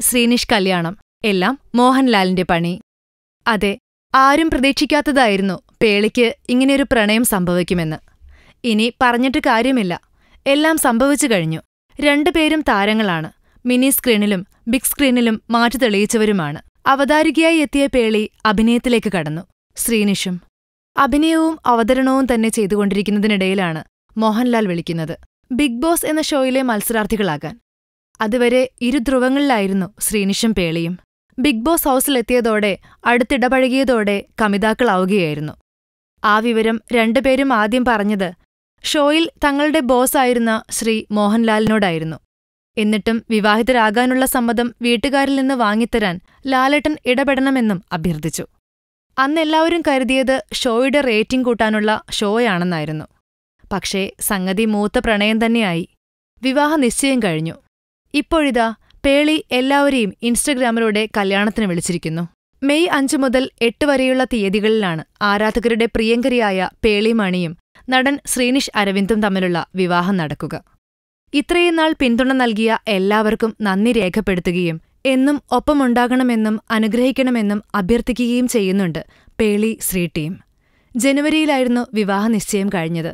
ശ്രീനിഷ് കല്യാണം, എല്ലാം മോഹൻലാലിന്റെ പണി. അതെ, ആരും പ്രതീക്ഷിക്കാത്തതായിരുന്നു പേളിക്ക് ഇങ്ങനെയൊരു പ്രണയം സംഭവിക്കുമെന്ന്. ഇനി പറഞ്ഞിട്ട് കാര്യമില്ല, എല്ലാം സംഭവിച്ചു കഴിഞ്ഞു. രണ്ടുപേരും താരങ്ങളാണ്. Mini സ്ക്രീനിലും big സ്ക്രീനിലും മാറ്റു തെളിയിച്ചവരുമാണ്. അവതാരികയായി എത്തിയ പേളി അഭിനയത്തിലേക്ക് കടന്നു. ശ്രീനിഷും അഭിനയവും അവതരണവും തന്നെ ചെയ്തുകൊണ്ടിരിക്കുന്നതിനിടയിലാണ് മോഹൻലാൽ വിളിക്കുന്നത്, ബിഗ് ബോസ് എന്ന ഷോയിലെ മത്സരാർത്ഥികളാകാൻ. അതുവരെ ഇരുധ്രുവങ്ങളിലായിരുന്നു ശ്രീനിഷും പേളിയും. Big boss ഹൗസിലെത്തിയതോടെ, അടുത്തിടപഴകിയതോടെ കമിതാക്കളാവുകയായിരുന്നു. ആ വിവരം രണ്ടുപേരും ആദ്യം പറഞ്ഞത് ഷോയിൽ തങ്ങളുടെ ബോസായിരുന്ന ശ്രീ മോഹൻലാലിനോടായിരുന്നു. എന്നിട്ടും വിവാഹിതരാകാനുള്ള സമ്മതം വീട്ടുകാരിൽ നിന്ന് വാങ്ങിത്തരാൻ ലാലേട്ടൻ ഇടപെടണമെന്നും അഭ്യർത്ഥിച്ചു. അന്നെല്ലാവരും കരുതിയത് ഷോയുടെ റേറ്റിംഗ് കൂട്ടാനുള്ള ഷോയാണെന്നായിരുന്നു. പക്ഷേ സംഗതി മൂത്ത പ്രണയം തന്നെയായി. വിവാഹ നിശ്ചയം കഴിഞ്ഞു. ഇപ്പോഴിതാ പേളി എല്ലാവരെയും ഇൻസ്റ്റഗ്രാമിലൂടെ കല്യാണത്തിന് വിളിച്ചിരിക്കുന്നു. മെയ് 5 മുതൽ 8 വരെയുള്ള തീയതികളിലാണ് ആരാധകരുടെ പ്രിയങ്കരിയായ പേളി മണിയും നടൻ ശ്രീനിഷ് അരവിന്ദും തമ്മിലുള്ള വിവാഹം നടക്കുക. ഇത്രയും നാൾ പിന്തുണ നൽകിയ എല്ലാവർക്കും നന്ദി രേഖപ്പെടുത്തുകയും എന്നും ഒപ്പമുണ്ടാകണമെന്നും അനുഗ്രഹിക്കണമെന്നും അഭ്യർത്ഥിക്കുകയും ചെയ്യുന്നുണ്ട് പേളി ശ്രീ ടീം. ജനുവരിയിലായിരുന്നു വിവാഹ നിശ്ചയം കഴിഞ്ഞത്.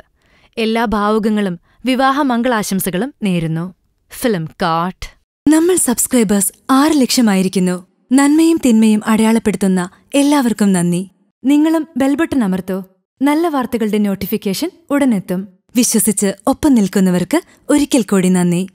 എല്ലാ ഭാവുകങ്ങളും വിവാഹമംഗളാശംസകളും നേരുന്നു. ഫിലിം കാട്ട്. നമ്മൾ സബ്സ്ക്രൈബേഴ്സ് 6 ലക്ഷമായിരിക്കുന്നു. നന്മയും തിന്മയും അടയാളപ്പെടുത്തുന്ന എല്ലാവർക്കും നന്ദി. നിങ്ങളും ബെൽബട്ടൺ അമർത്തോ. നല്ല വാർത്തകളുടെ നോട്ടിഫിക്കേഷൻ ഉടനെത്തും. വിശ്വസിച്ച് ഒപ്പം നിൽക്കുന്നവർക്ക് ഒരിക്കൽ കൂടി നന്ദി.